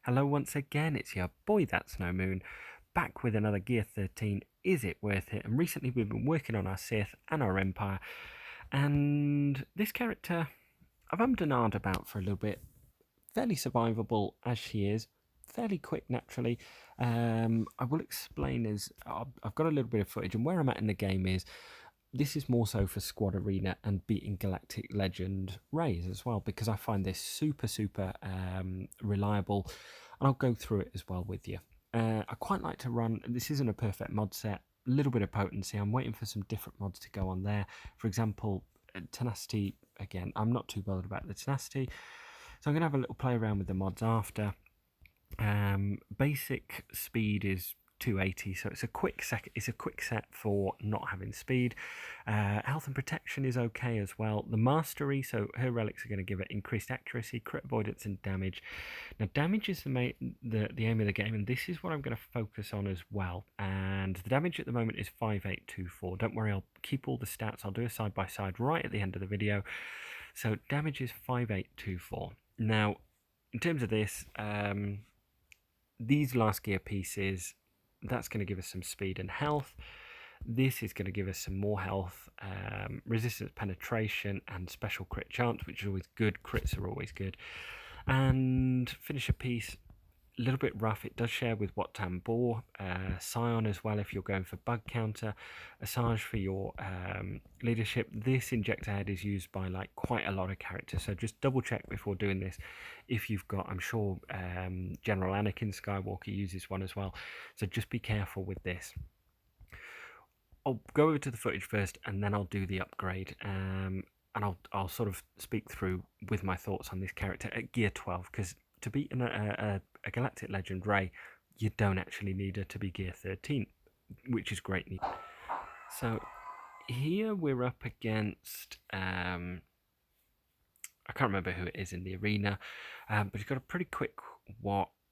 Hello once again, it's your boy That's No Moon, back with another Gear 13, Is It Worth It? And recently we've been working on our Sith and our Empire, and this character I've ummed and ahed about for a little bit, fairly survivable as she is, fairly quick naturally. I will explain as I've got a little bit of footage, and where I'm at in the game is this is more so for Squad Arena and beating Galactic Legend Rays as well, because I find this super reliable, and I'll go through it as well with you. I quite like to run, this isn't a perfect mod set, a little bit of potency. I'm waiting for some different mods to go on there. For example, tenacity, again, I'm not too bothered about the tenacity, so I'm going to have a little play around with the mods after. Basic speed is 280, so it's a quick set for not having speed. Health and protection is okay as well. The mastery, so her relics are going to give it increased accuracy, crit avoidance, and damage. Now, damage is the aim of the game, and this is what I'm going to focus on as well. And the damage at the moment is 5824. Don't worry, I'll keep all the stats. I'll do a side by side right at the end of the video. So damage is 5824. Now, in terms of this, these last gear pieces, that's going to give us some speed and health. This is going to give us some more health, resistance, penetration, and special crit chance, which is always good. Crits are always good. And finisher piece, a little bit rough. It does share with Wat Tambor, Scion as well if you're going for bug counter, Asajj for your leadership. This injector head is used by like quite a lot of characters, so just double check before doing this if you've got, I'm sure General Anakin Skywalker uses one as well, so just be careful with this. I'll go over to the footage first and then I'll do the upgrade, and I'll sort of speak through with my thoughts on this character at gear 12, because to beat a Galactic Legend Ray, you don't actually need her to be gear 13, which is great news. So here we're up against, I can't remember who it is in the arena, but he's got a pretty quick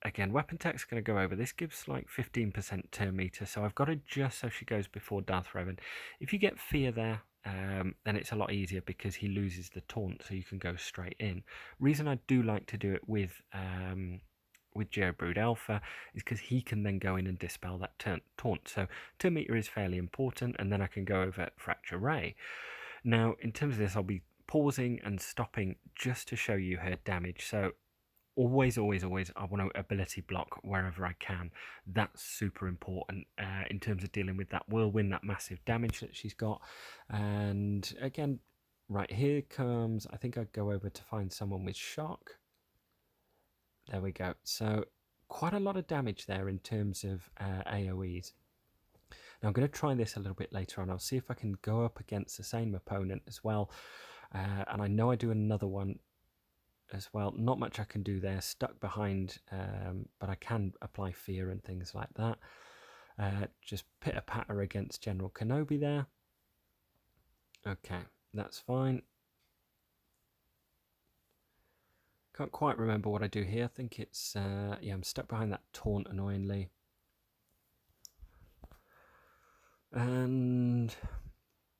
again, weapon tech's going to go over. This gives like 15% turn meter, so I've got to adjust so she goes before Darth Revan. If you get fear there, then it's a lot easier because he loses the taunt, so you can go straight in. Reason I do like to do it with Geobrood Alpha is because he can then go in and dispel that taunt. So turn meter is fairly important, and then I can go over Fracture Ray. Now, in terms of this, I'll be pausing and stopping just to show you her damage. So always, I want to ability block wherever I can. That's super important in terms of dealing with that whirlwind, that massive damage that she's got. And again, right here comes, I think I'd go over to find someone with shock. There we go. So quite a lot of damage there in terms of AoEs. Now I'm going to try this a little bit later on. I'll see if I can go up against the same opponent as well. And I know I do another one as well. Not much I can do there, stuck behind, but I can apply fear and things like that. Just pitter-patter against General Kenobi there. Okay, that's fine. Can't quite remember what I do here. I think it's, yeah, I'm stuck behind that taunt annoyingly. And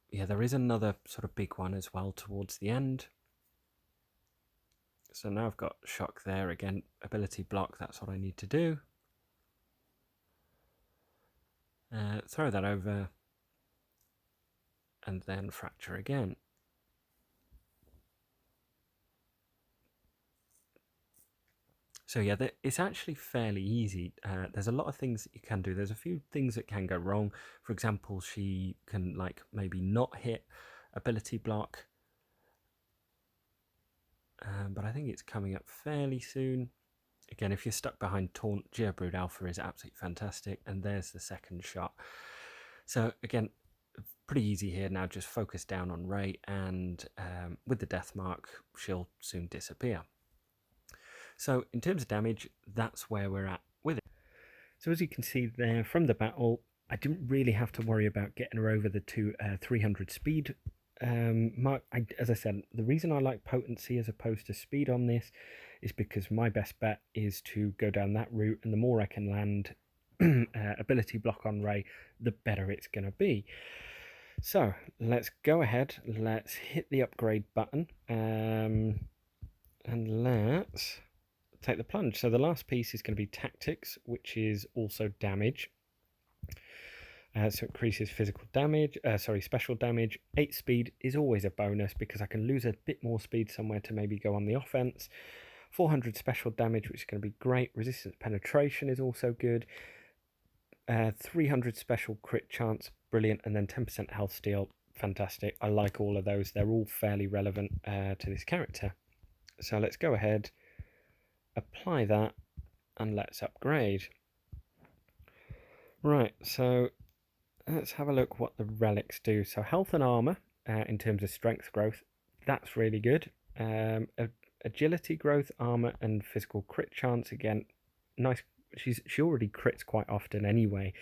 yeah, there is another sort of big one as well towards the end. So now I've got shock there again, ability block, that's what I need to do. Throw that over, and then fracture again. So yeah, it's actually fairly easy. There's a lot of things that you can do. There's a few things that can go wrong. For example, she can like maybe not hit ability block. But I think it's coming up fairly soon. Again, if you're stuck behind taunt, Geobrood Alpha is absolutely fantastic. And there's the second shot. So again, pretty easy here now. Just focus down on Rey, and with the death mark, she'll soon disappear. So in terms of damage, that's where we're at with it. So as you can see there from the battle, I didn't really have to worry about getting her over the 300 speed mark. As I said, the reason I like potency as opposed to speed on this is because my best bet is to go down that route, and the more I can land ability block on Rey, the better it's going to be. So let's go ahead, let's hit the upgrade button, and let's take the plunge. So the last piece is going to be tactics, which is also damage. So it increases physical damage, special damage. 8 speed is always a bonus because I can lose a bit more speed somewhere to maybe go on the offense. 400 special damage, which is going to be great. Resistance penetration is also good. 300 special crit chance, brilliant. And then 10% health steal, fantastic. I like all of those. They're all fairly relevant to this character. So let's go ahead, apply that, and let's upgrade. Right, so let's have a look what the relics do. So health and armor in terms of strength growth, that's really good. Agility growth, armor, and physical crit chance, again, nice. She already crits quite often anyway.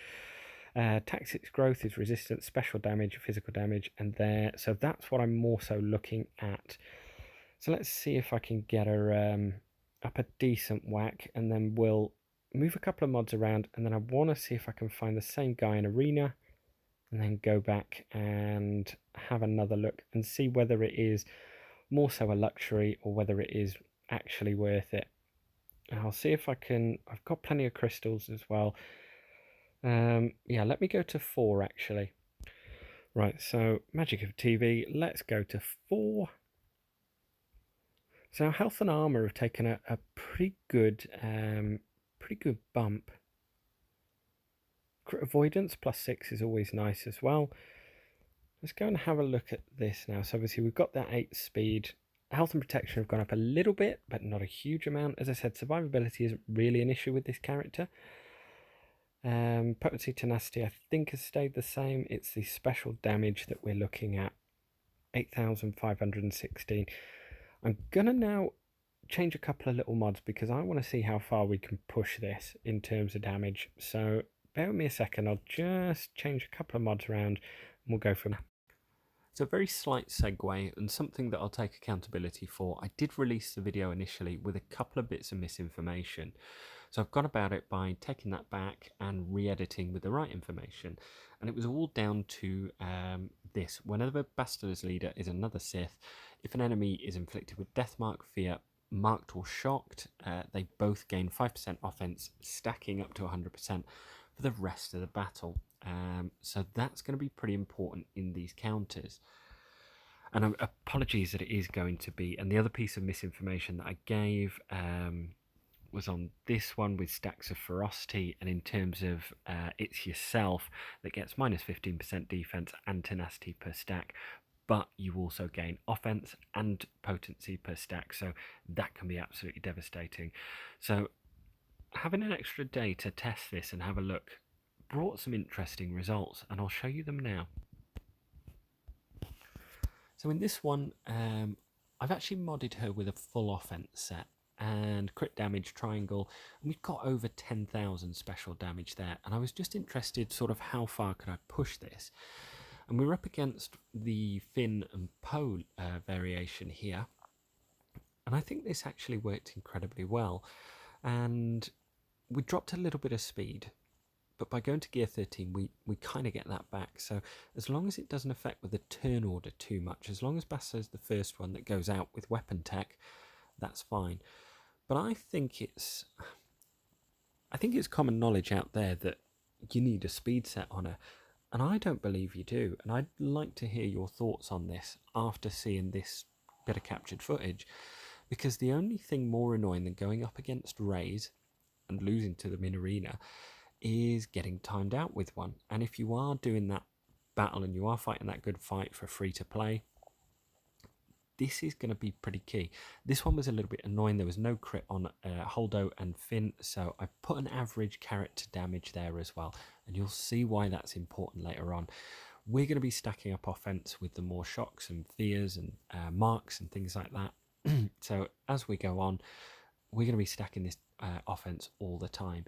Tactics growth is resistance, special damage, physical damage, and there. So that's what I'm more so looking at. So let's see if I can get her up a decent whack, and then we'll move a couple of mods around, and then I want to see if I can find the same guy in arena, and then go back and have another look and see whether it is more so a luxury or whether it is actually worth it. And I'll see if I can. I've got plenty of crystals as well. Yeah, let me go to 4 actually. Right, so magic of TV, let's go to 4. So health and armor have taken a pretty good bump. Crit avoidance +6 is always nice as well. Let's go and have a look at this now. So obviously we've got that 8 speed. Health and protection have gone up a little bit, but not a huge amount. As I said, survivability isn't really an issue with this character. Potency, tenacity, I think has stayed the same. It's the special damage that we're looking at. 8,516. I'm going to now change a couple of little mods because I want to see how far we can push this in terms of damage. So bear with me a second. I'll just change a couple of mods around and we'll go from there. So a very slight segue and something that I'll take accountability for. I did release the video initially with a couple of bits of misinformation. So I've gone about it by taking that back and re-editing with the right information. And it was all down to this. Whenever Bastila's leader is another Sith, if an enemy is inflicted with death mark, fear, marked or shocked, they both gain 5% offense, stacking up to 100% for the rest of the battle. So that's going to be pretty important in these counters. And apologies that it is going to be. And the other piece of misinformation that I gave was on this one with stacks of ferocity, and in terms of it's yourself that gets -15% defense and tenacity per stack, but you also gain offense and potency per stack, so that can be absolutely devastating. So having an extra day to test this and have a look brought some interesting results, and I'll show you them now. So in this one, I've actually modded her with a full offense set and crit damage triangle, and we've got over 10,000 special damage there, and I was just interested sort of how far could I push this. And we're up against the Finn and Poe variation here, and I think this actually worked incredibly well. And we dropped a little bit of speed, but by going to gear 13 we kind of get that back. So as long as it doesn't affect with the turn order too much, as long as Bastila's the first one that goes out with weapon tech, that's fine. But I think it's common knowledge out there that you need a speed set on her, and I don't believe you do. And I'd like to hear your thoughts on this after seeing this bit of captured footage, because the only thing more annoying than going up against Rays and losing to them in arena is getting timed out with one. And if you are doing that battle and you are fighting that good fight for free to play, this is going to be pretty key. This one was a little bit annoying. There was no crit on Holdo and Finn, so I put an average character damage there as well, and you'll see why that's important later on. We're going to be stacking up offense with the more shocks and fears and marks and things like that. So as we go on, we're going to be stacking this offense all the time.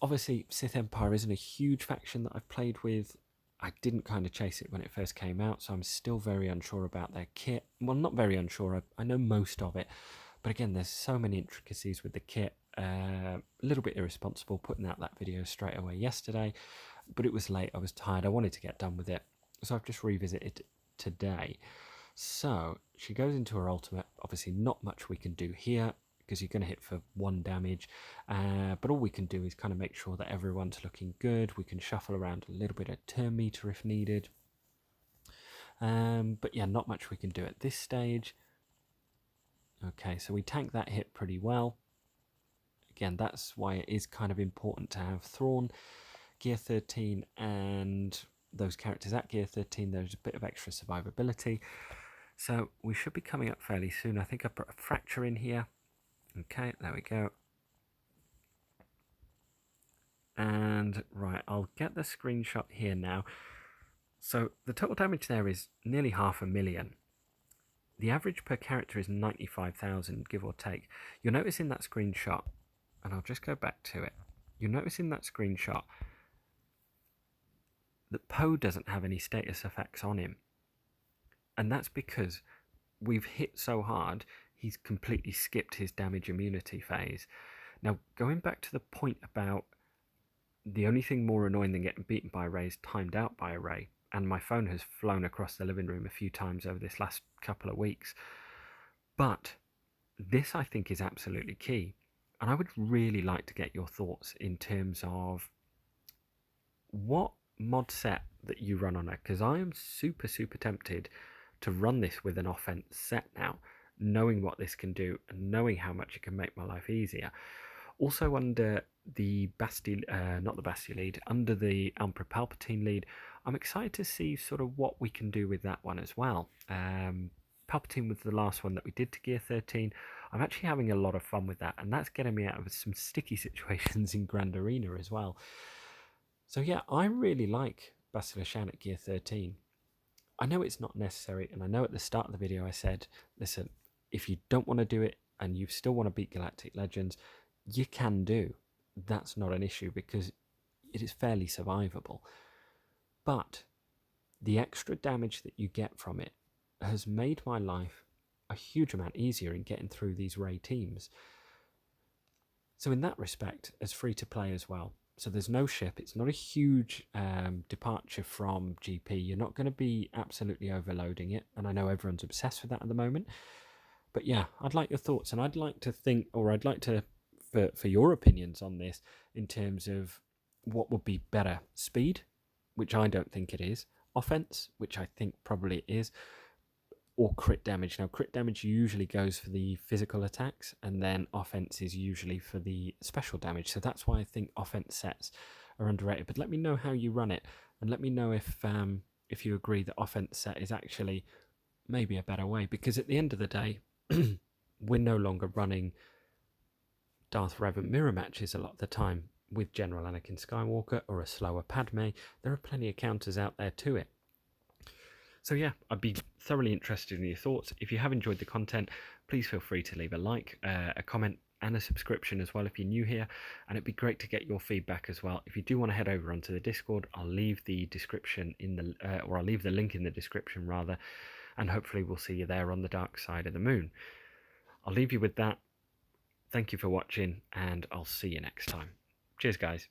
Obviously, Sith Empire isn't a huge faction that I've played with. I didn't kind of chase it when it first came out, so I'm still very unsure about their kit. Well, not very unsure, I know most of it, but again, there's so many intricacies with the kit. A little bit irresponsible putting out that video straight away yesterday, but it was late, I was tired, I wanted to get done with it, so I've just revisited it today. So she goes into her ultimate. Obviously not much we can do here. because you're going to hit for 1 damage, but all we can do is kind of make sure that everyone's looking good. We can shuffle around a little bit of turn meter if needed, but yeah, not much we can do at this stage. Okay, so we tank that hit pretty well. Again, that's why it is kind of important to have Thrawn, Gear 13, and those characters at Gear 13. There's a bit of extra survivability. So we should be coming up fairly soon. I think I put a fracture in here. Okay, there we go. And right, I'll get the screenshot here now. So the total damage there is nearly 500,000. The average per character is 95,000, give or take. You'll notice in that screenshot, and I'll just go back to it. You'll notice in that screenshot that Poe doesn't have any status effects on him. And that's because we've hit so hard, he's completely skipped his damage immunity phase. Now, going back to the point about the only thing more annoying than getting beaten by a Ray is timed out by a Ray, and my phone has flown across the living room a few times over this last couple of weeks. But this, I think, is absolutely key. And I would really like to get your thoughts in terms of what mod set that you run on it, because I am super tempted to run this with an offense set now, knowing what this can do and knowing how much it can make my life easier. Also under the not the Bastila lead, under the Emperor Palpatine lead, I'm excited to see sort of what we can do with that one as well. Palpatine was the last one that we did to Gear 13. I'm actually having a lot of fun with that, and that's getting me out of some sticky situations in Grand Arena as well. So yeah, I really like Bastila Shan at Gear 13. I know it's not necessary, and I know at the start of the video I said, listen, if you don't want to do it and you still want to beat Galactic Legends, you can do. That's not an issue because it is fairly survivable. But the extra damage that you get from it has made my life a huge amount easier in getting through these Ray teams. So in that respect, as free to play as well. So there's no ship. It's not a huge departure from GP. You're not going to be absolutely overloading it. And I know everyone's obsessed with that at the moment. But yeah, I'd like your thoughts. And I'd like to think, or I'd like to, for your opinions on this, in terms of what would be better. Speed, which I don't think it is. Offense, which I think probably it is. Or crit damage. Now, crit damage usually goes for the physical attacks, and then offense is usually for the special damage. So that's why I think offense sets are underrated. But let me know how you run it, and let me know if you agree that offense set is actually maybe a better way. Because at the end of the day, we're no longer running Darth Revan mirror matches a lot of the time with General Anakin Skywalker or a slower Padme. There are plenty of counters out there to it. So yeah, I'd be thoroughly interested in your thoughts. If you have enjoyed the content, please feel free to leave a like, a comment, and a subscription as well if you're new here. And it'd be great to get your feedback as well. If you do want to head over onto the Discord, I'll leave the description in the, I'll leave the link in the description rather, and hopefully we'll see you there on the dark side of the moon. I'll leave you with that. Thank you for watching, and I'll see you next time. Cheers, guys.